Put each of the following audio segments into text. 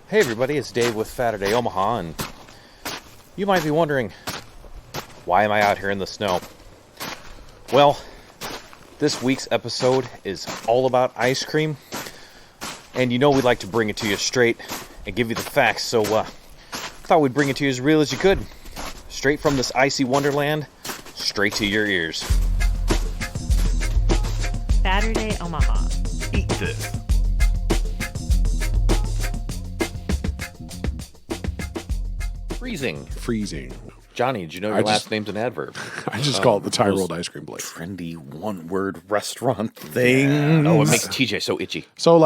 Hey everybody, it's Dave with Faturday Omaha, and you might be wondering, why am I out here in the snow? Well, this week's episode is all about ice cream, and you know we like to bring it to you straight and give you the facts, so thought we'd bring it to you as real as you could. Straight from this icy wonderland, straight to your ears. Faturday Omaha. Eat this. Freezing. Johnny, did you know your last name's an adverb? I just call it the Faturday Rolled Ice Cream place. Trendy one-word restaurant thing. Oh, it makes TJ so itchy. So,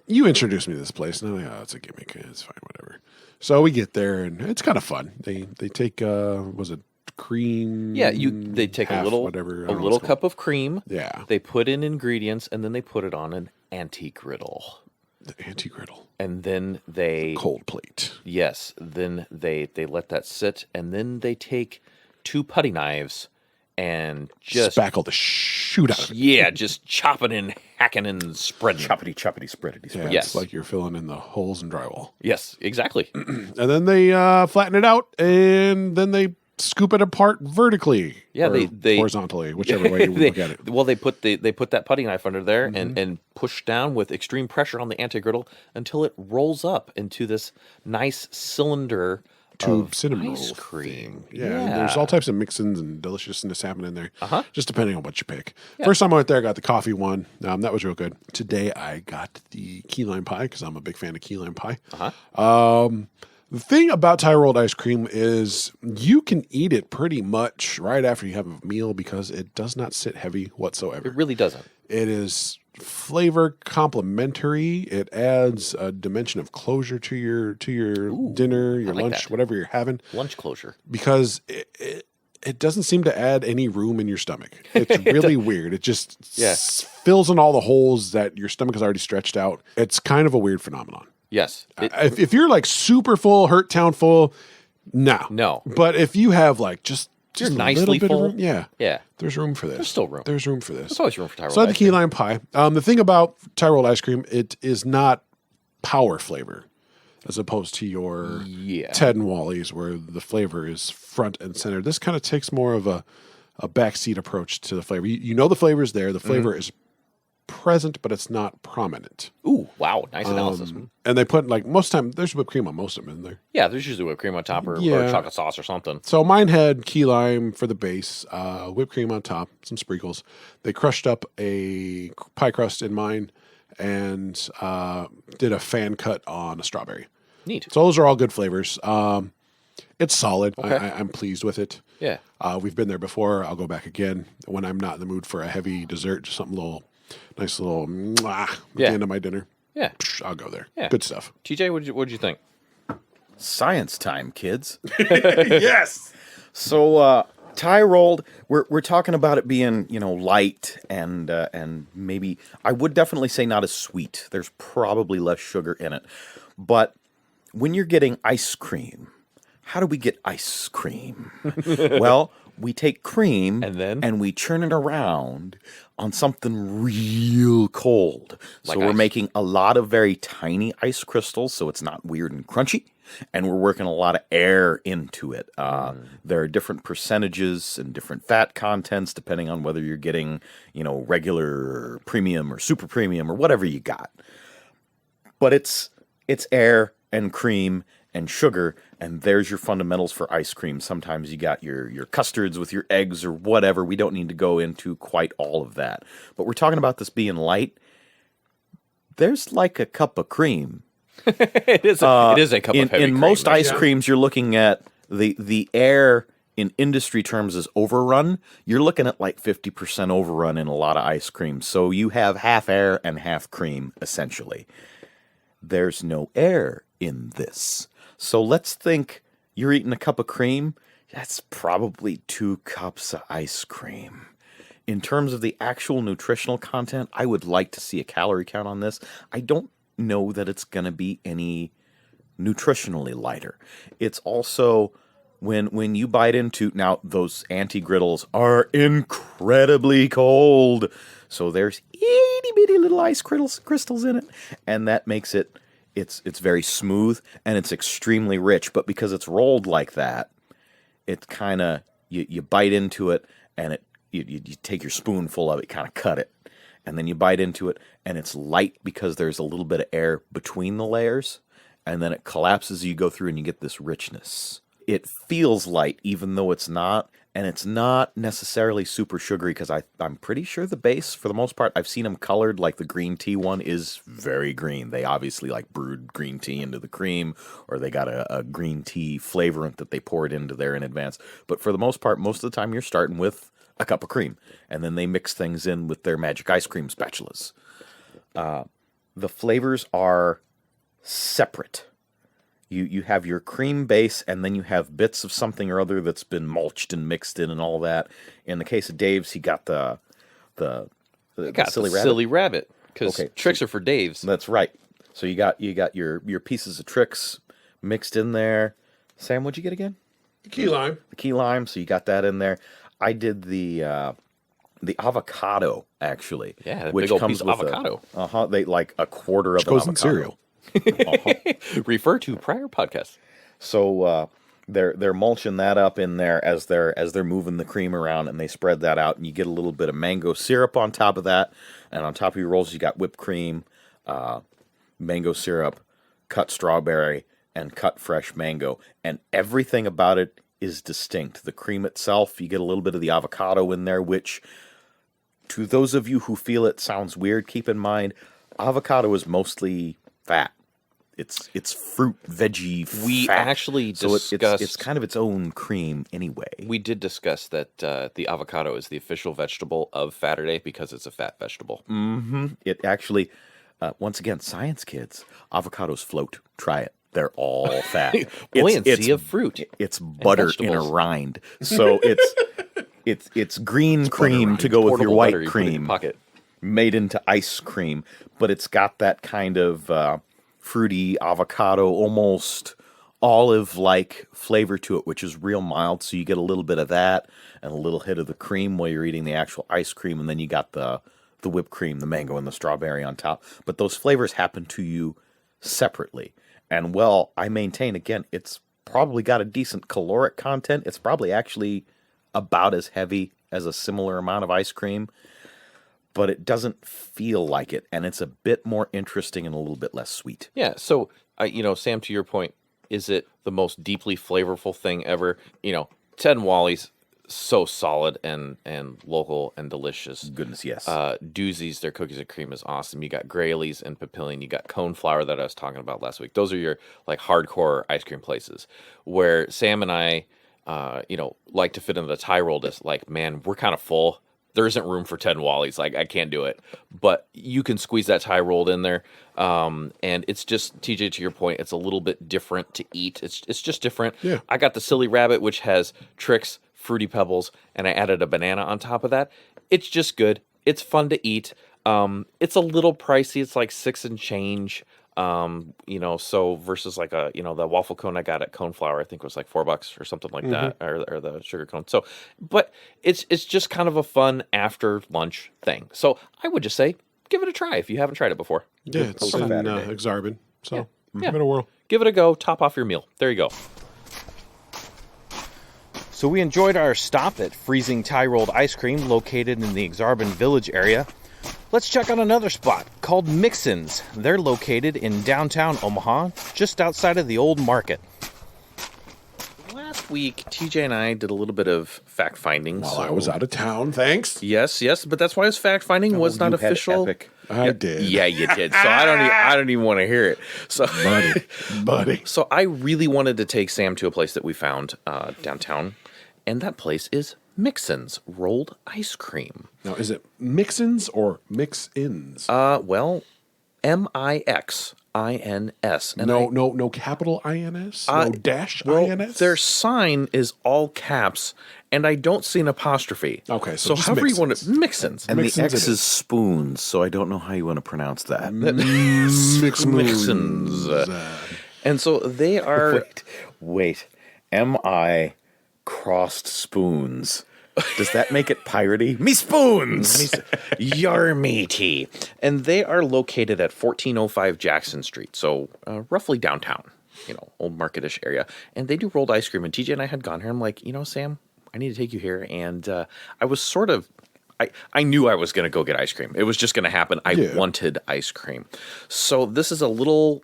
you introduced me to this place, and I'm like, oh, it's a gimmick. It's fine, whatever. So we get there, and it's kind of fun. They take, was it cream? Yeah, they take a little cup of cream. Yeah. They put in ingredients, and then they put it on an anti-griddle. The anti-griddle. And then they... Cold plate. Yes. Then they let that sit, and then they take 2 putty knives and just... Spackle the shoot out of it. Yeah, just chopping and hacking and spreading. Choppity, spreadity. Yeah, Yes. It's like you're filling in the holes in drywall. Yes, exactly. And then they flatten it out, and then they scoop it apart vertically. Yeah, or they horizontally, whichever way you look at it. Well, they put that putty knife under there and push down with extreme pressure on the anti-griddle until it rolls up into this nice cylinder Tube of cinnamon ice roll cream. thing. Yeah, and there's all types of mixins and deliciousness happening there. Just depending on what you pick. Yeah. First time I went there, I got the coffee one. That was real good. Today I got the key lime pie because I'm a big fan of key lime pie. The thing about Faturday Rolled Ice Cream is you can eat it pretty much right after you have a meal because it does not sit heavy whatsoever. It really doesn't. It is flavor complementary. It adds a dimension of closure to your dinner, your like lunch, that. whatever you're having. Lunch closure. Because it doesn't seem to add any room in your stomach. It's really weird. It just fills in all the holes that your stomach is already stretched out. It's kind of a weird phenomenon. Yes. If you're like super full, hurt town full, no. But if you have like just You're a nicely little bit full. of room, Yeah. there's room for this. There's still room. There's room for this. There's always room for Faturday So I Rolled had the ice key cream. lime pie. The thing about Faturday Rolled Ice Cream, it is not power flavor as opposed to your Ted and Wally's where the flavor is front and center. This kind of takes more of a backseat approach to the flavor. You know the flavor is there. The flavor is present, but it's not prominent. Ooh, wow. Nice analysis. And they put most time, there's whipped cream on most of them in there. Yeah, there's usually whipped cream on top or chocolate sauce or something. So mine had key lime for the base, whipped cream on top, some sprinkles. They crushed up a pie crust in mine and did a fan cut on a strawberry. Neat. So those are all good flavors. It's solid. Okay. I'm pleased with it. Yeah. We've been there before. I'll go back again when I'm not in the mood for a heavy dessert, just something nice little mwah at the end of my dinner. Yeah. I'll go there. Yeah. Good stuff. TJ, what'd you think? Science time, kids. Yes. So, Thai rolled. We're talking about it being, light and maybe I would definitely say not as sweet. There's probably less sugar in it, but when you're getting ice cream, how do we get ice cream? Well, we take cream and we churn it around on something real cold. So we're making a lot of very tiny ice crystals, so it's not weird and crunchy. And we're working a lot of air into it. There are different percentages and different fat contents depending on whether you're getting, regular or premium or super premium or whatever you got. But it's air and cream and sugar, and there's your fundamentals for ice cream. Sometimes you got your custards with your eggs or whatever. We don't need to go into quite all of that. But we're talking about this being light. There's like a cup of cream. It is a cup of heavy in cream. most ice creams, you're looking at the air in industry terms is overrun. You're looking at like 50% overrun in a lot of ice creams. So you have half air and half cream, essentially. There's no air in this. So let's think you're eating a cup of cream. That's probably 2 cups of ice cream. In terms of the actual nutritional content, I would like to see a calorie count on this. I don't know that it's going to be any nutritionally lighter. It's also when you bite into, now those anti-griddles are incredibly cold. So there's itty bitty little ice crystals in it. And that makes it It's very smooth and it's extremely rich, but because it's rolled like that, it kind of you bite into it and you take your spoonful of it, kind of cut it, and then you bite into it and it's light because there's a little bit of air between the layers, and then it collapses as you go through and you get this richness. It feels light even though it's not, and it's not necessarily super sugary because I'm pretty sure the base, for the most part, I've seen them colored, like the green tea one is very green. They obviously like brewed green tea into the cream, or they got a green tea flavorant that they poured into there in advance. But for the most part, most of the time you're starting with a cup of cream, and then they mix things in with their magic ice cream spatulas. The flavors are separate. You have your cream base, and then you have bits of something or other that's been mulched and mixed in and all that. In the case of Dave's, he got the silly rabbit. Because tricks are for Dave's. That's right. So you got your pieces of tricks mixed in there. Sam, what'd you get again? The key lime. The key lime. So you got that in there. I did the avocado, actually. Yeah, which big old comes piece of avocado. They like a quarter of an goes avocado. in cereal. Refer to prior podcasts. So they're mulching that up in there as they're moving the cream around, and they spread that out, and you get a little bit of mango syrup on top of that, and on top of your rolls you got whipped cream, mango syrup, cut strawberry, and cut fresh mango, and everything about it is distinct. The cream itself, you get a little bit of the avocado in there, which, to those of you who feel it sounds weird, keep in mind, avocado is mostly fat. It's fruit, veggie, we fat. Actually so discussed... it's kind of its own cream anyway. We did discuss that the avocado is the official vegetable of Faturday because it's a fat vegetable. Mm-hmm. It actually, once again, science kids, avocados float. Try it. They're all fat. Buoyancy of fruit. It's butter in a rind. So it's green cream to go with your white cream. Pocket. Made into ice cream. But it's got that kind of fruity avocado, almost olive-like flavor to it, which is real mild. So you get a little bit of that and a little hit of the cream while you're eating the actual ice cream. And then you got the whipped cream, the mango, and the strawberry on top. But those flavors happen to you separately. And, well, I maintain, again, it's probably got a decent caloric content. It's probably actually about as heavy as a similar amount of ice cream, but it doesn't feel like it, and it's a bit more interesting and a little bit less sweet. Yeah, so, Sam, to your point, is it the most deeply flavorful thing ever? Ted and Wally's, so solid and local and delicious. Goodness, yes. Doozy's, their cookies and cream is awesome. You got Grayleys and Papillion. You got Cone Flour that I was talking about last week. Those are your like hardcore ice cream places where Sam and I, like to fit into the tie roll. Just like, man, we're kind of full. There isn't room for Ted and Wally's. Like, I can't do it. But you can squeeze that tie rolled in there. And it's just, TJ, to your point, it's a little bit different to eat. It's just different. Yeah. I got the Silly Rabbit, which has tricks, Fruity Pebbles, and I added a banana on top of that. It's just good. It's fun to eat. It's a little pricey. It's like $6 and change. So versus like the waffle cone I got at Cone Flour, I think was like $4 or something like that, or the sugar cone. So, but it's just kind of a fun after lunch thing. So I would just say, give it a try if you haven't tried it before. Yeah, it's in Exarban. So give it a whirl. Give it a go. Top off your meal. There you go. So we enjoyed our stop at Freezing Tie Rolled Ice Cream located in the Exarban Village area. Let's check out another spot called Mixins. They're located in downtown Omaha, just outside of the old market. Last week, TJ and I did a little bit of fact-finding. While I was out of town, thanks. Yes, but that's why his fact-finding was not official. Epic. I did. Yeah, you did. So I don't even want to hear it. So, buddy. So I really wanted to take Sam to a place that we found downtown, and that place is Mixins Rolled Ice Cream. Now, is it Mixins or Mix-Ins? Well, Mixins. No capital INS? No dash INS? Their sign is all caps, and I don't see an apostrophe. Okay, so just however you want Mixins. it, Mixins. And Mixins the X it is spoons, so I don't know how you want to pronounce that. Mixins. And so they are... Wait. M-I crossed spoons. Does that make it piratey? Me spoons! Your meaty. And they are located at 1405 Jackson Street, so roughly downtown, Old Marketish area. And they do rolled ice cream. And TJ and I had gone here. I'm like, Sam, I need to take you here. And I was sort of, I knew I was going to go get ice cream. It was just going to happen. I wanted ice cream. So this is a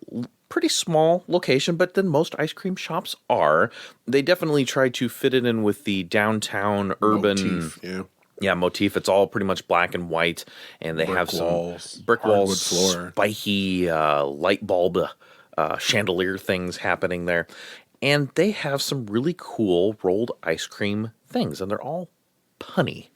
pretty small location, but then most ice cream shops are. They definitely try to fit it in with the downtown urban motif, motif. It's all pretty much black and white, and they have some brick walls, floor, spiky light bulb chandelier things happening there, and they have some really cool rolled ice cream things, and they're all punny.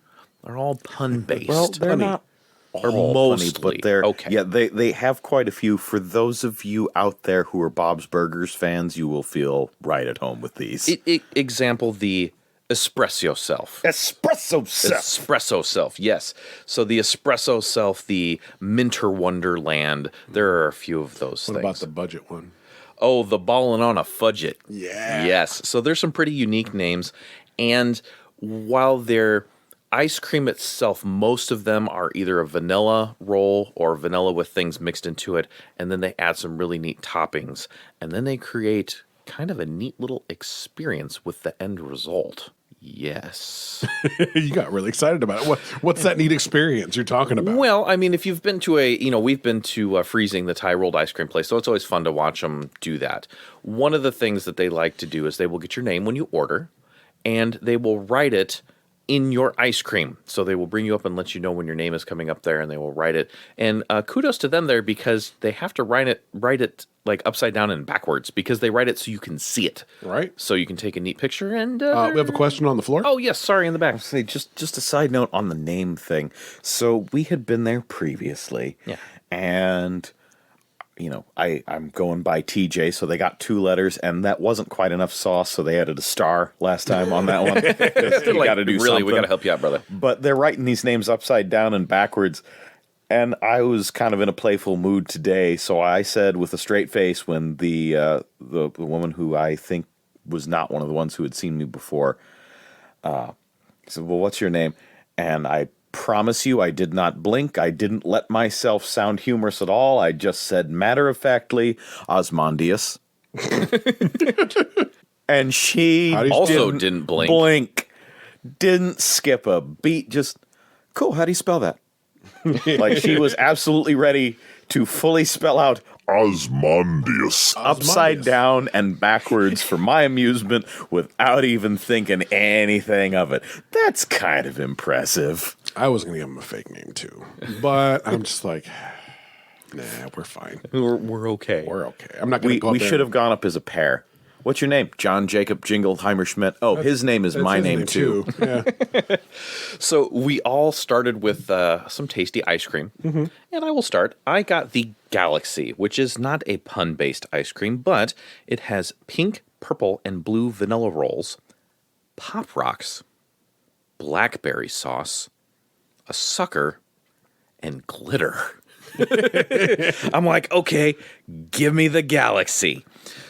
They're all pun based. Well, they're not all mostly, funny, but they're okay. Yeah, they have quite a few. For those of you out there who are Bob's Burgers fans, you will feel right at home with these. Example, the espresso self. Espresso self, yes. So the espresso self, the Minter Wonderland. There are a few of those things. What about the budget one? Oh, the ballin' on a fudget. Yeah. Yes. So there's some pretty unique names, and while they're ice cream itself, most of them are either a vanilla roll or vanilla with things mixed into it, and then they add some really neat toppings, and then they create kind of a neat little experience with the end result. Yes. You got really excited about it. What's that neat experience you're talking about? Well, I mean, if you've been to we've been to Freezing, the Thai rolled ice cream place, so it's always fun to watch them do that. One of the things that they like to do is they will get your name when you order, and they will write it in your ice cream. So they will bring you up and let you know when your name is coming up there, and they will write it. And kudos to them there, because they have to write it like upside down and backwards, because they write it so you can see it. Right. So you can take a neat picture. And we have a question on the floor. Oh, yes. Sorry, in the back. Say just a side note on the name thing. So we had been there previously. Yeah. And I'm going by TJ, so they got 2 letters, and that wasn't quite enough sauce, so they added a star last time on that one. You got to do really, something. we got to help you out, brother. But they're writing these names upside down and backwards, and I was kind of in a playful mood today, so I said with a straight face, when the woman who I think was not one of the ones who had seen me before said, "Well, what's your name?" And I promise you, I did not blink. I didn't let myself sound humorous at all. I just said matter-of-factly, Osmondius. And she also didn't blink. Didn't skip a beat. Just, cool, how do you spell that? Like, she was absolutely ready to fully spell out Osmondius. upside down and backwards for my amusement without even thinking anything of it. That's kind of impressive. I was going to give him a fake name too, but I'm just like, nah, we're fine. We're okay. We're okay. I'm not going to go up We there should have gone up as a pair. What's your name? John Jacob Jingleheimer Schmidt. Oh, his name is my his name too. Yeah. So we all started with some tasty ice cream. Mm-hmm. And I will start. I got the Galaxy, which is not a pun-based ice cream, but it has pink, purple, and blue vanilla rolls, Pop Rocks, blackberry sauce, a sucker, and glitter. I'm like, okay, give me the Galaxy.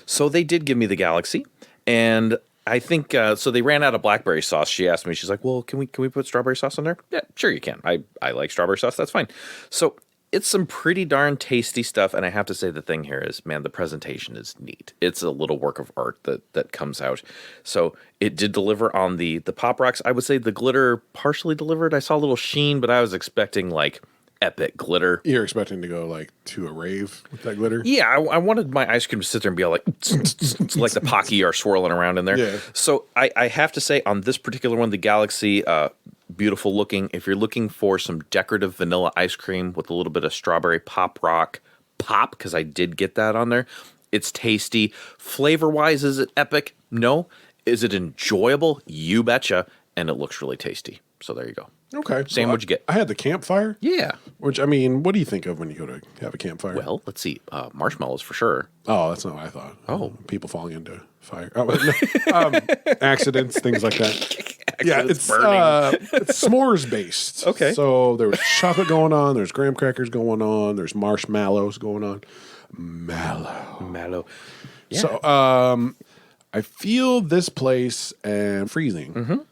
So they did give me the Galaxy, and I think so. They ran out of blackberry sauce. She asked me, she's like, "Well, can we put strawberry sauce on there?" Yeah, sure you can. I like strawberry sauce. That's fine. So it's some pretty darn tasty stuff, and I have to say the thing here is, man, the presentation is neat. It's a little work of art that comes out. So it did deliver on the Pop Rocks. I would say the glitter partially delivered. I saw a little sheen, but I was expecting like epic glitter. You're expecting to go like to a rave with that glitter? Yeah, I wanted my ice cream to sit there and be all like, like the Pocky are swirling around in there. Yeah. So I have to say, on this particular one, the Galaxy, beautiful looking. If you're looking for some decorative vanilla ice cream with a little bit of strawberry pop rock pop, because I did get that on there, it's tasty. Flavor-wise, is it epic? No. Is it enjoyable? You betcha. And it looks really tasty. So there you go. Okay. Sam, what'd you get? I had the campfire. Yeah. Which, I mean, what do you think of when you go to have a campfire? Well, let's see. Marshmallows for sure. Oh, that's not what I thought. Oh. People falling into fire. Oh, no. Accidents, things like that. Yeah, it's burning. It's s'mores based. Okay. So there was chocolate going on. There's graham crackers going on. There's marshmallows going on. Mallow. Yeah. So I feel this place and Freezing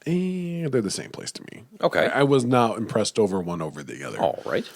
they're the same place to me. Okay. I was not impressed over one over the other. All right.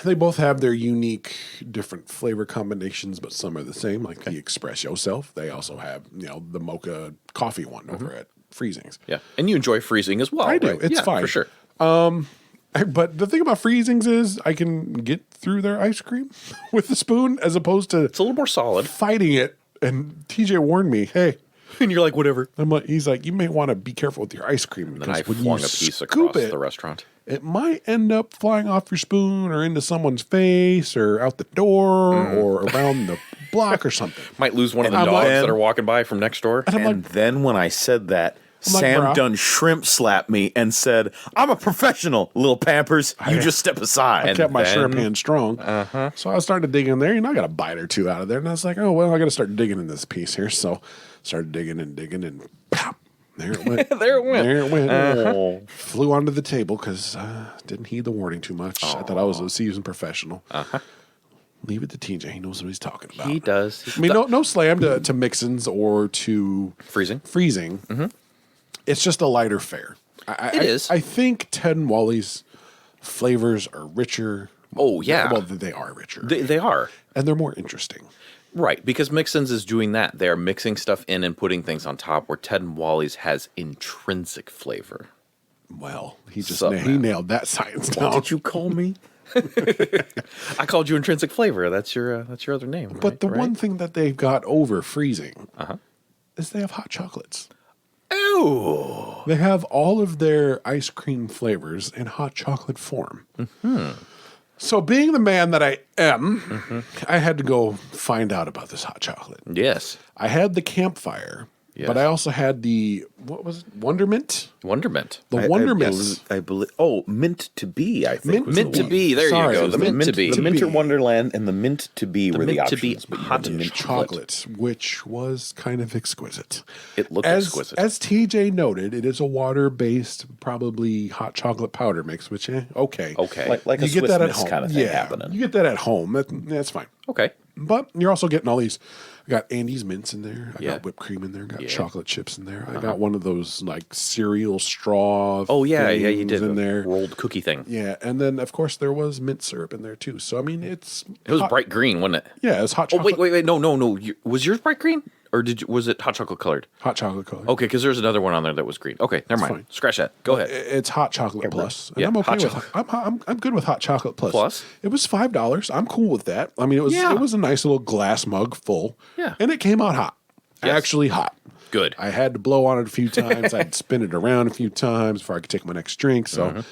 They both have their unique, different flavor combinations, but some are the same, like the Express Yourself. They also have, the mocha coffee one over at Freezing's. Yeah. And you enjoy freezing as well. I do. Right? It's fine. For sure. But the thing about Freezing's is I can get through their ice cream with the spoon as opposed to It's a little more solid. fighting it. And TJ warned me, hey, And you're like, whatever. he's like, you may want to be careful with your ice cream. And I Because when flung you a piece scoop across it, the restaurant. it might end up flying off your spoon or into someone's face or out the door or around the block or something. Might lose one of the I'm dogs like- that are walking by from next door. And I'm And like- then when I said that, like, Sam "Bruh." done shrimp slapped me and said, I'm a professional, little Pampers. You just step aside. I And kept my then- shrimp hand strong. So I was starting to dig in there. I got a bite or two out of there. And I was like, oh, well, I got to start digging in this piece here. So started digging and pop, there it went. There it went. There it went. Oh. Flew onto the table because didn't heed the warning too much. I thought I was a seasoned professional. Leave it to TJ. He knows what he's talking about. He does. I mean, no slam to Mixins or to Freezing. freezing. It's just a lighter fare. It is. I think Ted and Wally's flavors are richer. Oh, yeah. Well, they are richer. They are. And they're more interesting. Right, because Mixins is doing that. They're mixing stuff in and putting things on top, where Ted and Wally's has intrinsic flavor. Well, he just Sup, he man? nailed that science What down. did you call me? I called you intrinsic flavor. That's your other name. But the one thing that they've got over freezing is they have hot chocolates. Oh, They have all of their ice cream flavors in hot chocolate form. So, being the man that I am, I had to go find out about this hot chocolate. yes, I had the campfire, Yes. but I also had the, what was it, Wondermint? Wondermint. The Wondermint. I believe. Oh, mint to be. I think. Mint was the to one. be. There Sorry, you go. it The was mint to be. to The be. Minter Wonderland and the mint to be were the the options. options, but you hot had the mint chocolate, which was kind of exquisite. It looked as, exquisite. As TJ noted, it is a water-based, probably hot chocolate powder mix, which, okay. Okay. Like a You get Swiss that at Miss home. kind of thing Yeah, happening. you get that at home. That's fine. Okay. But you're also getting all these. I got Andy's mints in there. I Yeah. got whipped cream in there. I got Yeah. chocolate chips in there. I got one of those like cereal straw. Oh yeah, you things did in the there. rolled cookie thing. Yeah, and then of course there was mint syrup in there too. So I mean, It was hot- bright green, wasn't it? Yeah, it's hot Oh chocolate. wait, no. Was yours bright green, or was it hot chocolate colored? Hot chocolate color. Okay, because there's another one on there that was green. Okay, never mind. fine. Scratch that. Go ahead. It's hot chocolate plus. And Yeah, I'm okay hot with. chocolate. I'm good with hot chocolate plus. Plus? It was $5. I'm cool with that. I mean, it Yeah. was a nice little glass mug full. Yeah. and it came out hot. Yes. Actually hot. Good. I had to blow on it a few times. I'd spin it around a few times before I could take my next drink. So,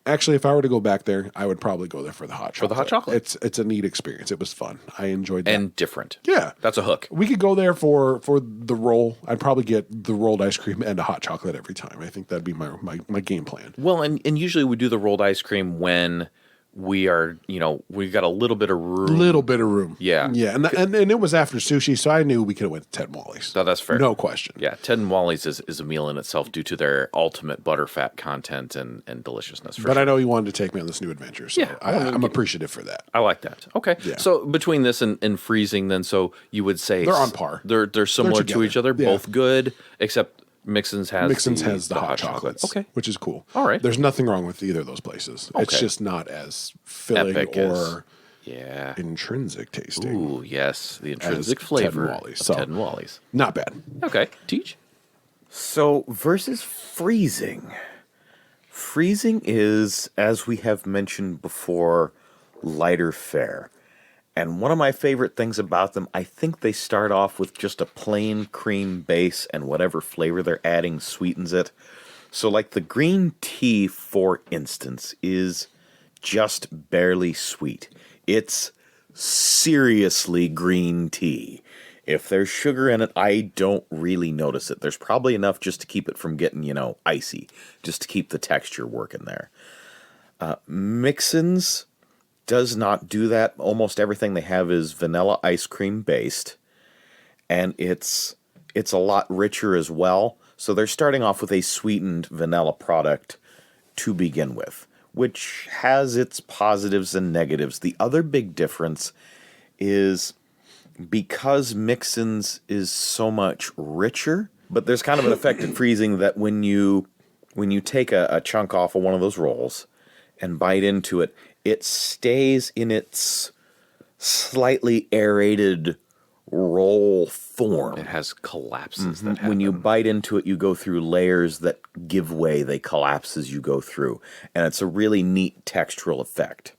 actually, if I were to go back there, I would probably go there for the hot chocolate. the hot chocolate. It's a neat experience. It was fun. I enjoyed that. And different. yeah, That's a hook. we could go there for the roll. I'd probably get the rolled ice cream and a hot chocolate every time. I think that'd be my game plan. Well, and usually we do the rolled ice cream when we are, we've got a little bit of room. Little bit of room. Yeah. Yeah. And it was after sushi, so I knew we could have went to Ted and Wally's. No, that's fair. No question. Yeah, Ted and Wally's is a meal in itself due to their ultimate butterfat content and deliciousness. For But sure. I know you wanted to take me on this new adventure, so Yeah, I wanted to I'm get- appreciative for that. I like that. Okay. Yeah. So between this and freezing, then, so you would say They're on par. They're similar to together. each other, Yeah. both good, except Mixins has The hot chocolates. Okay. Which is cool. All right. There's nothing wrong with either of those places. It's Okay. just not as filling Epic or as- Yeah. intrinsic tasting. Ooh, yes, the intrinsic Ted and flavor Wally's. of So- Ted and Wally's. Not bad. Okay, teach. So versus freezing. Freezing is, as we have mentioned before, lighter fare. And one of my favorite things about them, I think they start off with just a plain cream base and whatever flavor they're adding sweetens it. So like the green tea, for instance, is just barely sweet. It's seriously green tea. If there's sugar in it, I don't really notice it. There's probably enough just to keep it from getting, icy, just to keep the texture working there. Mixins does not do that. Almost everything they have is vanilla ice cream based, and it's a lot richer as well. So they're starting off with a sweetened vanilla product to begin with, which has its positives and negatives. The other big difference is because Mixins is so much richer, But there's kind of an effect in freezing that when you take a chunk off of one of those rolls and bite into it, it stays in its slightly aerated roll form. It has collapses that happen. When you bite into it, you go through layers that give way. They collapse as you go through. And it's a really neat textural effect.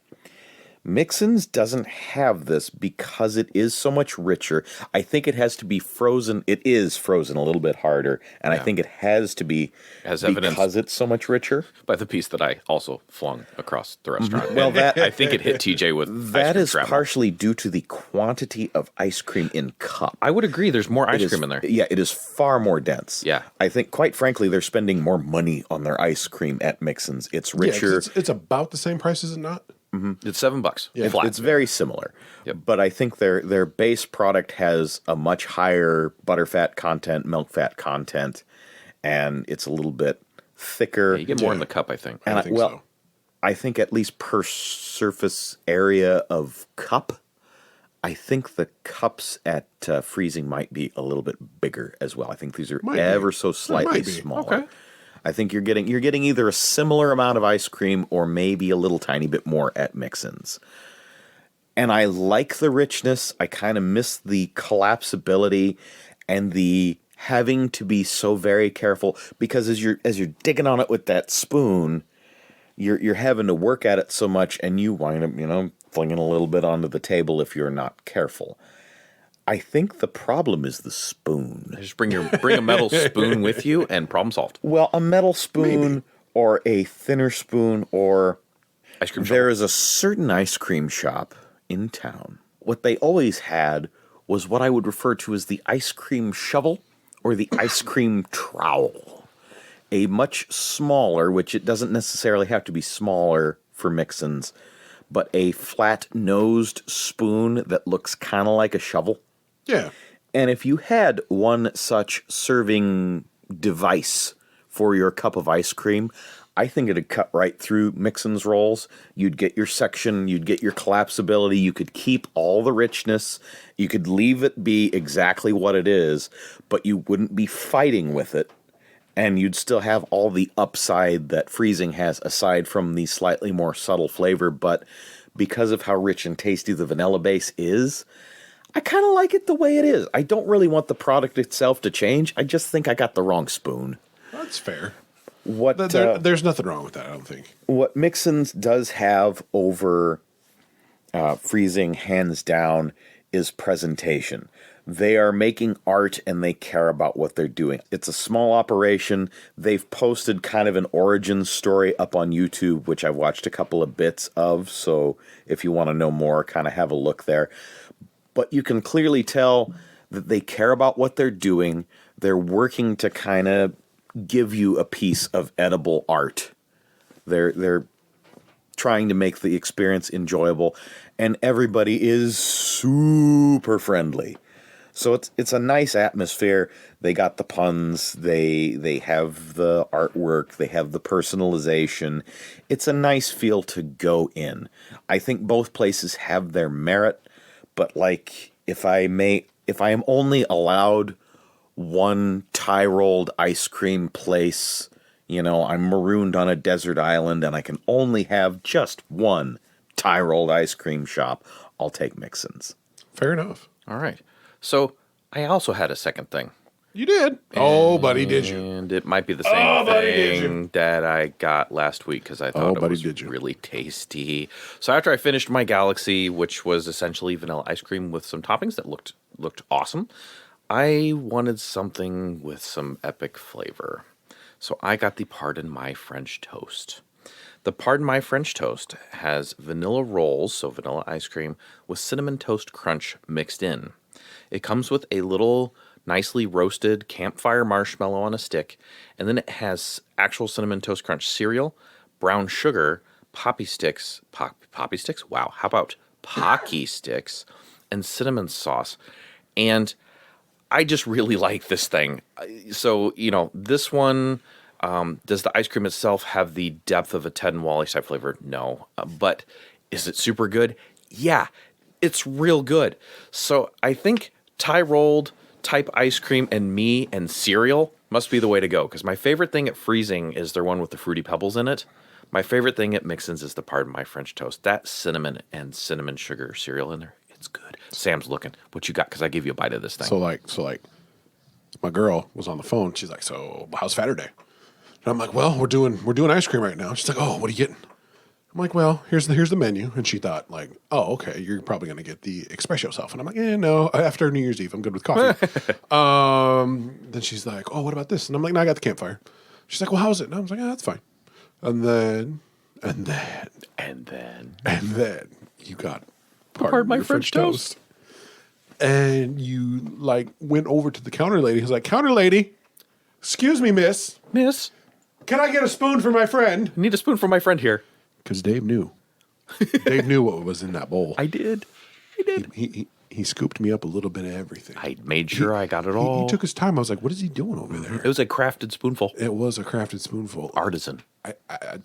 Mixins doesn't have this because it is so much richer. I think it has to be frozen. It is frozen a little bit harder, and I think it has to be As evidenced because it's so much richer. by the piece that I also flung across the restaurant. Well, that I think it hit TJ with that ice cream is shrapnel. partially due to the quantity of ice cream in cup. I would agree. There's more ice It is- cream in there. Yeah, it is far more dense. Yeah. I think, quite frankly, they're spending more money on their ice cream at Mixins. It's Yeah, 'cause richer. it's about the same price, is it not? It's $7 flat. It's very similar. Yep. But I think their base product has a much higher butterfat content, milk fat content, and it's a little bit thicker. You get more in the cup, I think. And I think so. I think at least per surface area of cup, I think the cups at freezing might be a little bit bigger as well. I think these are Might be. ever so slightly might be. smaller. Okay. I think you're getting either a similar amount of ice cream or maybe a little tiny bit more at Mixins. And I like the richness. I kind of miss the collapsibility and the having to be so very careful, because as you're digging on it with that spoon, you're having to work at it so much, and you wind up, flinging a little bit onto the table if you're not careful. I think the problem is the spoon. Just bring a metal spoon with you and problem solved. Well, a metal spoon or a thinner spoon, or Ice cream there is a certain ice cream shop in town. What they always had was what I would refer to as the ice cream shovel or the ice cream trowel. A much smaller, which it doesn't necessarily have to be smaller for Mixins, but a flat-nosed spoon that looks kind of like a shovel. Yeah. And if you had one such serving device for your cup of ice cream, I think it'd cut right through Mixins rolls. You'd get your section, you'd get your collapsibility, you could keep all the richness, you could leave it be exactly what it is, but you wouldn't be fighting with it, and you'd still have all the upside that freezing has aside from the slightly more subtle flavor. But because of how rich and tasty the vanilla base is, I kind of like it the way it is. I don't really want the product itself to change. I just think I got the wrong spoon. That's fair. What There's nothing wrong with that, I don't think. what Mixins does have over freezing, hands down, is presentation. They are making art and they care about what they're doing. It's a small operation. They've posted kind of an origin story up on YouTube, which I've watched a couple of bits of. So if you want to know more, kind of have a look there. But you can clearly tell that they care about what they're doing. They're working to kind of give you a piece of edible art. They're trying to make the experience enjoyable, and everybody is super friendly. So it's a nice atmosphere. They got the puns, they have the artwork, they have the personalization. It's a nice feel to go in. I think both places have their merit, but like if I am only allowed one tie rolled ice cream place, I'm marooned on a desert island and I can only have just one tie rolled ice cream shop, I'll take Mixins. Fair enough. All right. So I also had a second thing. You did. Oh, buddy, did you? And it might be the same thing that I got last week because I thought it was really tasty. So after I finished my Galaxy, which was essentially vanilla ice cream with some toppings that looked awesome, I wanted something with some epic flavor. So I got the Pardon My French Toast. The Pardon My French Toast has vanilla rolls, so vanilla ice cream, with cinnamon toast crunch mixed in. It comes with a little nicely roasted campfire marshmallow on a stick, and then it has actual cinnamon toast crunch cereal, brown sugar, poppy sticks? Wow, how about Pocky sticks, and cinnamon sauce. And I just really like this thing. So, this one, does the ice cream itself have the depth of a Ted and Wally type flavor? No. But is it super good? Yeah, it's real good. So I think tie rolled type ice cream and me and cereal must be the way to go. Because my favorite thing at freezing is their one with the Fruity Pebbles in it. My favorite thing at Mixins is the Pardon My French toast. That cinnamon and cinnamon sugar cereal in there, it's good. Sam's looking. What you got? Because I give you a bite of this thing. So like, my girl was on the phone. She's like, "So how's Faturday?" And I'm like, "Well, we're doing ice cream right now." She's like, "Oh, what are you getting?" I'm like, "Well, here's the menu." And she thought like, "Oh, okay, you're probably gonna get the espresso stuff." And I'm like, no, after New Year's Eve, I'm good with coffee." Then she's like, "Oh, what about this?" And I'm like, "No, I got the campfire." She's like, "Well, how's it?" And I was like, "Oh, that's fine." And then you got Pardon my French toast. And you like went over to the counter lady. Who's like, "Counter lady, excuse me, miss, can I get a spoon for my friend?" I need a spoon for my friend here. Because Dave knew. Dave knew what was in that bowl. I did. He scooped me up a little bit of everything. I made sure I got it all. He took his time. I was like, "What is he doing over there?" It was a crafted spoonful. It was a crafted spoonful. Artisan. I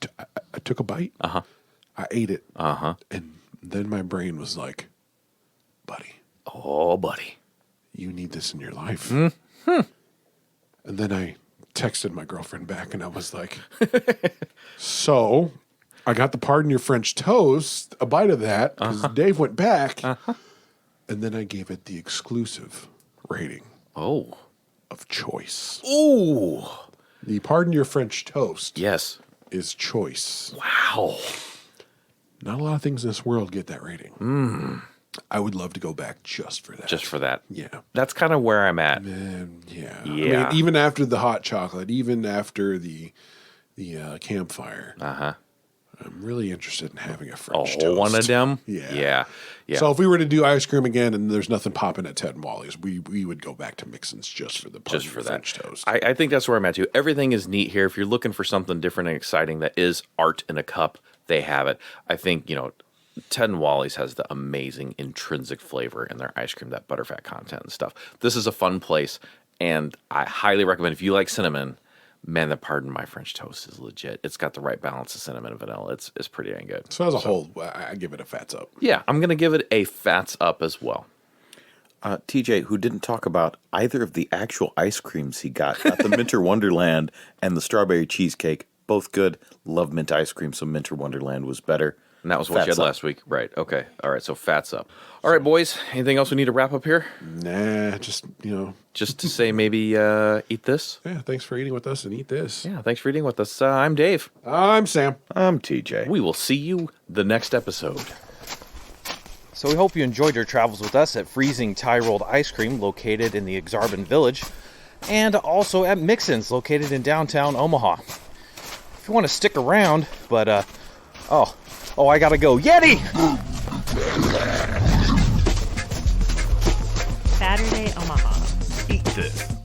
took a bite. Uh-huh. I ate it. Uh-huh. And then my brain was like, "Buddy, Oh, buddy. you need this in your life." Mm-hmm. And then I texted my girlfriend back and I was like, "So I got the Pardon Your French toast, a bite of that, because Dave went back." And then I gave it the exclusive rating Oh. of choice. Ooh. The Pardon Your French toast Yes. is choice. Wow. Not a lot of things in this world get that rating. I would love to go back just for that. Just for that. Yeah. That's kind of where I'm at. And yeah. Yeah. I mean, even after the hot chocolate, even after the campfire, I'm really interested in having a French toast. One of them? Yeah. Yeah. So if we were to do ice cream again and there's nothing popping at Ted and Wally's, we would go back to Mixins just for the Just for that. French toast. I think that's where I'm at too. Everything is neat here. If you're looking for something different and exciting that is art in a cup, they have it. I think, Ted and Wally's has the amazing intrinsic flavor in their ice cream, that butterfat content and stuff. This is a fun place, and I highly recommend if you like cinnamon, man, the Pardon My French toast is legit. It's got the right balance of cinnamon and vanilla. It's pretty dang good. So as a whole, I give it a fats up. Yeah, I'm going to give it a fats up as well. TJ, who didn't talk about either of the actual ice creams he got the Minter Wonderland and the strawberry cheesecake. Both good. Love mint ice cream, so Minter Wonderland was better. And that was what you had Fats up. last week. Right. Okay. All right. So fats up. All right, boys. Anything else we need to wrap up here? Nah, just, Just to say maybe eat this? yeah, thanks for eating with us and eat this. Yeah. Thanks for eating with us. I'm Dave. I'm Sam. I'm TJ. We will see you the next episode. So we hope you enjoyed your travels with us at Freezing Thai Rolled Ice Cream, located in the Exarban Village, and also at Mixins, located in downtown Omaha. If you want to stick around, but I gotta go. Yeti! Faturday Omaha. Eat this.